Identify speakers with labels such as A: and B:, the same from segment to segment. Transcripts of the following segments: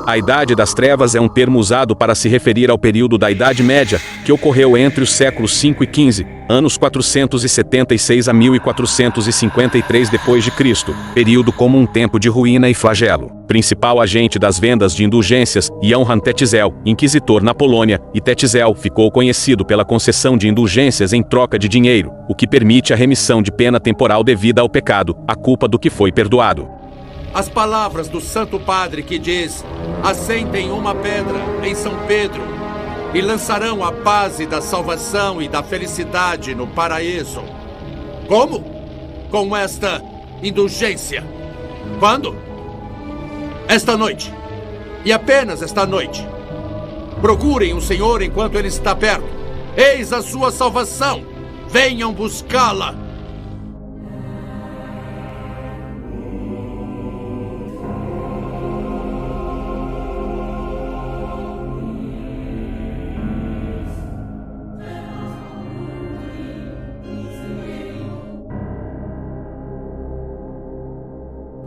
A: A Idade das Trevas é um termo usado para se referir ao período da Idade Média, que ocorreu entre os séculos 5 e 15, anos 476 a 1453 d.C., período como um tempo de ruína e flagelo. Principal agente das vendas de indulgências, Johann Tetzel, inquisitor na Polônia, e Tetzel ficou conhecido pela concessão de indulgências em troca de dinheiro, o que permite a remissão de pena temporal devida ao pecado, a culpa do que foi perdoado.
B: As palavras do Santo Padre que diz: assentem uma pedra em São Pedro e lançarão a base da salvação e da felicidade no paraíso. Como? Com esta indulgência. Quando? Esta noite. E apenas esta noite. Procurem o Senhor enquanto Ele está perto. Eis a sua salvação. Venham buscá-la.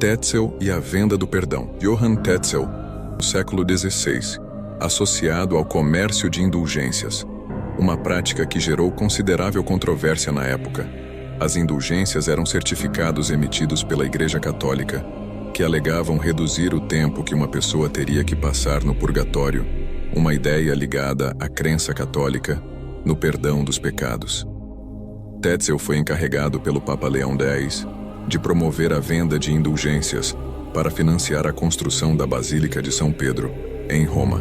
C: Tetzel e a venda do perdão. Johann Tetzel, no século XVI, associado ao comércio de indulgências, uma prática que gerou considerável controvérsia na época. As indulgências eram certificados emitidos pela Igreja Católica, que alegavam reduzir o tempo que uma pessoa teria que passar no purgatório, uma ideia ligada à crença católica no perdão dos pecados. Tetzel foi encarregado pelo Papa Leão X de promover a venda de indulgências para financiar a construção da Basílica de São Pedro, em Roma.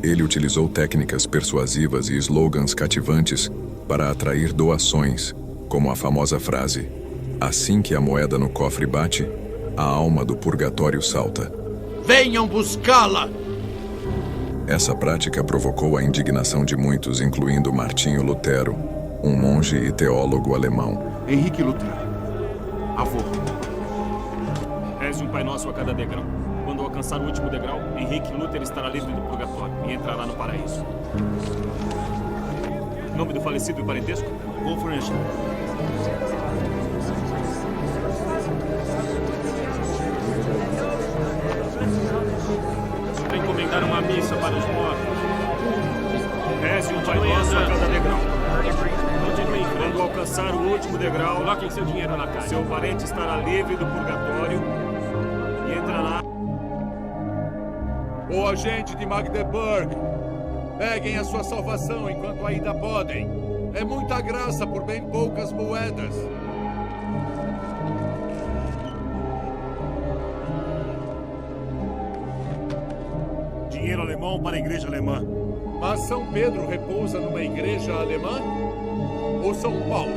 C: Ele utilizou técnicas persuasivas e slogans cativantes para atrair doações, como a famosa frase: assim que a moeda no cofre bate, a alma do purgatório salta.
B: Venham buscá-la!
C: Essa prática provocou a indignação de muitos, incluindo Martinho Lutero, um monge e teólogo alemão.
D: Henrique Lutero, avô.
E: Reze um Pai Nosso a cada degrau. Quando alcançar o último degrau, Henrique Lutero estará livre do purgatório e entrará no paraíso. Nome do falecido e parentesco?
D: Wolfram.
E: Para encomendar uma missa para os mortos. Reze um Pai Nosso a cada degrau. Quando alcançar o último degrau, coloquem seu dinheiro na caixa. Seu parente estará livre do purgatório e entrará.
B: O agente de Magdeburg, peguem a sua salvação enquanto ainda podem. É muita graça por bem poucas moedas.
D: Dinheiro alemão para a igreja alemã.
B: Mas São Pedro repousa numa igreja alemã? Ou São Paulo?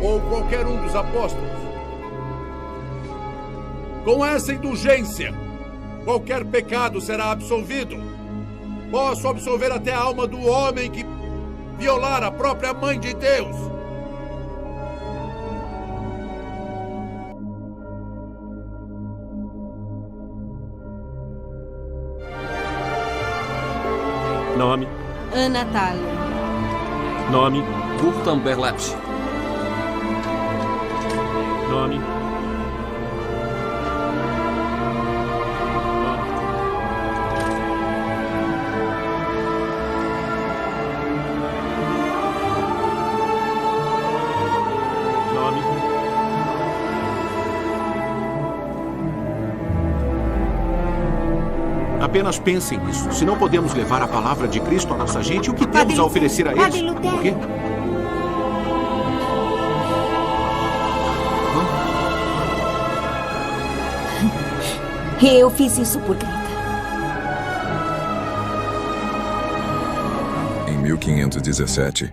B: Ou qualquer um dos apóstolos? Com essa indulgência, qualquer pecado será absolvido. Posso absolver até a alma do homem que violar a própria mãe de Deus.
E: Nome?
F: Ana Thaler.
E: Nome?
G: Gurtan Berlepsch.
E: Nome?
D: Apenas pensem nisso. Se não podemos levar a palavra de Cristo à nossa gente, o que temos a oferecer a eles?
F: Padre Lutero.
D: O quê?
F: Eu fiz isso por Greta.
C: Em 1517,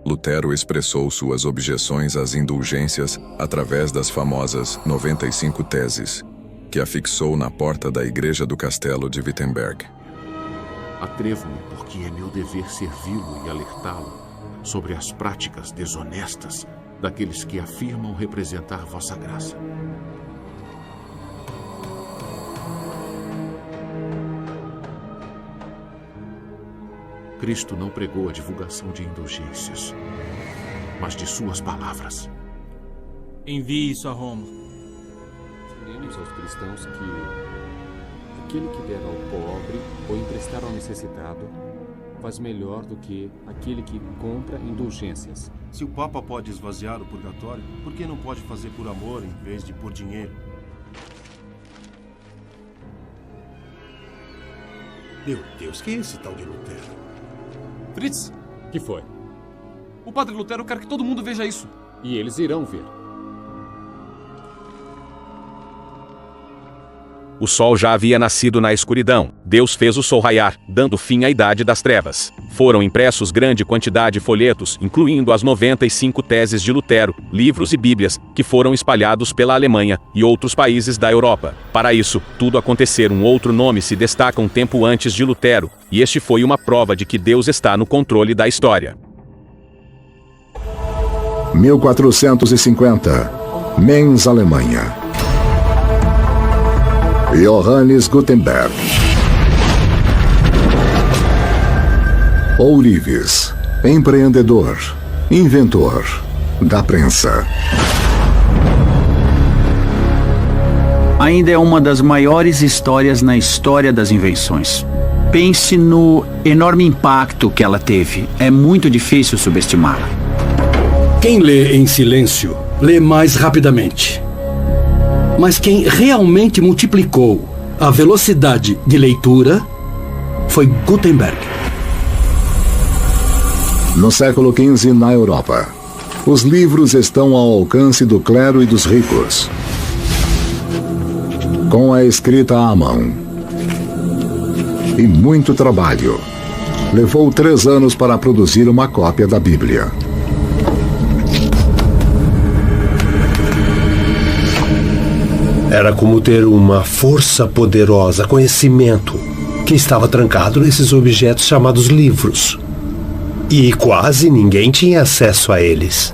C: Lutero expressou suas objeções às indulgências através das famosas 95 Teses, que afixou na porta da igreja do castelo de Wittenberg.
D: Atrevo-me porque é meu dever servi-lo e alertá-lo sobre as práticas desonestas daqueles que afirmam representar vossa graça. Cristo não pregou a divulgação de indulgências, mas de suas palavras.
G: Envie isso a Roma.
H: Ensinemos aos cristãos que aquele que der ao pobre ou emprestar ao necessitado faz melhor do que aquele que compra indulgências.
I: Se o Papa pode esvaziar o purgatório, por que não pode fazer por amor em vez de por dinheiro?
B: Meu Deus, quem é esse tal de Lutero?
J: Fritz,
H: Que foi?
J: o Padre Lutero quer que todo mundo veja isso.
H: E eles irão ver.
A: O sol já havia nascido na escuridão. Deus fez o sol raiar, dando fim à idade das trevas. Foram impressos grande quantidade de folhetos, incluindo as 95 teses de Lutero, livros e bíblias, que foram espalhados pela Alemanha e outros países da Europa. Para isso, tudo acontecer, um outro nome se destaca um tempo antes de Lutero, e este foi uma prova de que Deus está no controle da história.
K: 1450. Mainz, Alemanha. Johannes Gutenberg. Ourives, empreendedor, inventor da prensa.
L: Ainda é uma das maiores histórias na história das invenções. Pense no enorme impacto que ela teve. É muito difícil subestimá-la.
M: Quem lê em silêncio, lê mais rapidamente. Mas quem realmente multiplicou a velocidade de leitura foi Gutenberg.
K: No século XV, na Europa, os livros estão ao alcance do clero e dos ricos. Com a escrita à mão e muito trabalho, levou 3 anos para produzir uma cópia da Bíblia.
N: Era como ter uma força poderosa, conhecimento, que estava trancado nesses objetos chamados livros. E quase ninguém tinha acesso a eles.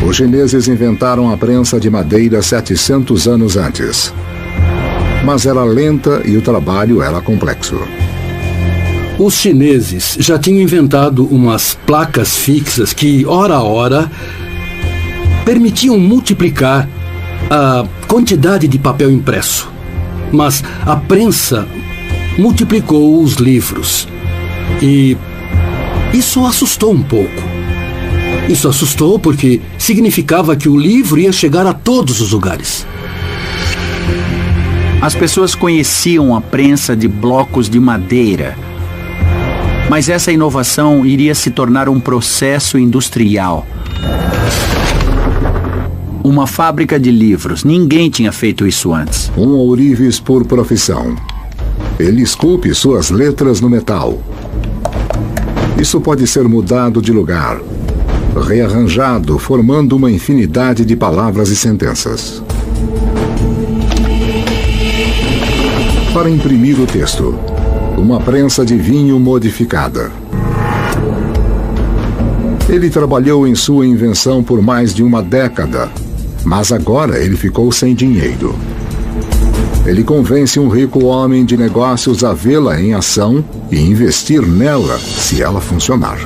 K: Os chineses inventaram a prensa de madeira 700 anos antes. Mas era lenta e o trabalho era complexo.
M: Os chineses já tinham inventado umas placas fixas que, hora a hora, permitiam multiplicar a quantidade de papel impresso. Mas a prensa multiplicou os livros. E isso assustou um pouco. Isso assustou porque significava que o livro ia chegar a todos os lugares.
L: As pessoas conheciam a prensa de blocos de madeira. Mas essa inovação iria se tornar um processo industrial. Uma fábrica de livros. Ninguém tinha feito isso antes.
K: Um ourives por profissão. Ele esculpe suas letras no metal. Isso pode ser mudado de lugar, rearranjado, formando uma infinidade de palavras e sentenças. Para imprimir o texto, uma prensa de vinho modificada. Ele trabalhou em sua invenção por mais de uma década, mas agora ele ficou sem dinheiro. Ele convence um rico homem de negócios a vê-la em ação e investir nela se ela funcionar.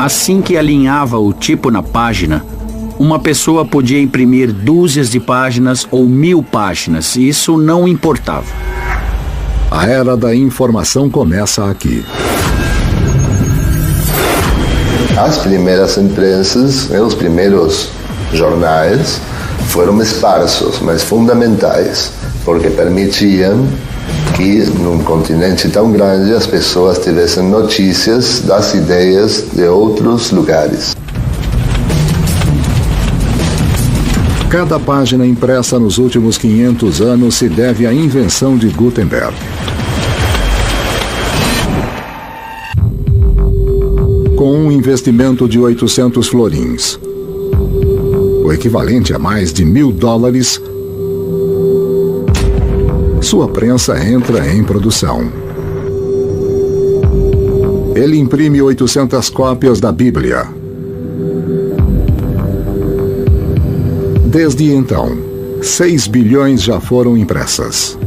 L: Assim que alinhava o tipo na página, uma pessoa podia imprimir dúzias de páginas ou 1000 páginas, e isso não importava.
K: A era da informação começa aqui.
O: As primeiras imprensas, os primeiros jornais, foram esparsos, mas fundamentais, porque permitiam que, num continente tão grande, as pessoas tivessem notícias das ideias de outros lugares.
K: Cada página impressa nos últimos 500 anos se deve à invenção de Gutenberg. com um investimento de 800 florins, o equivalente a mais de $1.000, sua prensa entra em produção. Ele imprime 800 cópias da Bíblia. Desde então, 6 bilhões já foram impressas.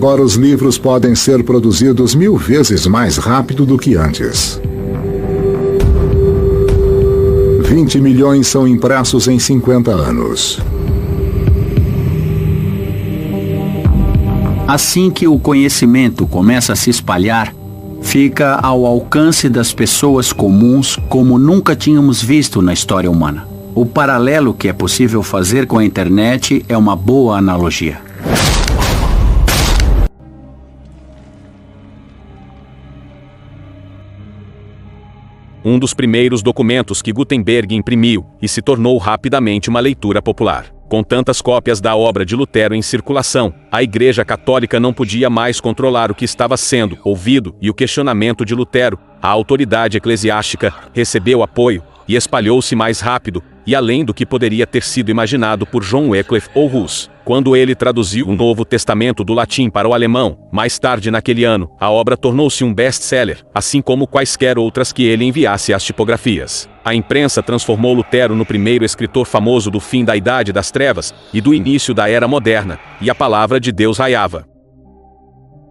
K: Agora os livros podem ser produzidos 1000 vezes mais rápido do que antes. 20 milhões são impressos em 50 anos.
L: Assim que o conhecimento começa a se espalhar, fica ao alcance das pessoas comuns como nunca tínhamos visto na história humana. O paralelo que é possível fazer com a internet é uma boa analogia.
A: Um dos primeiros documentos que Gutenberg imprimiu e se tornou rapidamente uma leitura popular. Com tantas cópias da obra de Lutero em circulação, a Igreja Católica não podia mais controlar o que estava sendo ouvido e o questionamento de Lutero. A autoridade eclesiástica recebeu apoio e espalhou-se mais rápido e além do que poderia ter sido imaginado por John Wycliffe ou Hus. Quando ele traduziu o Novo Testamento do latim para o alemão, mais tarde naquele ano, a obra tornou-se um best-seller, assim como quaisquer outras que ele enviasse às tipografias. A imprensa transformou Lutero no primeiro escritor famoso do fim da Idade das Trevas e do início da Era Moderna, e a palavra de Deus raiava.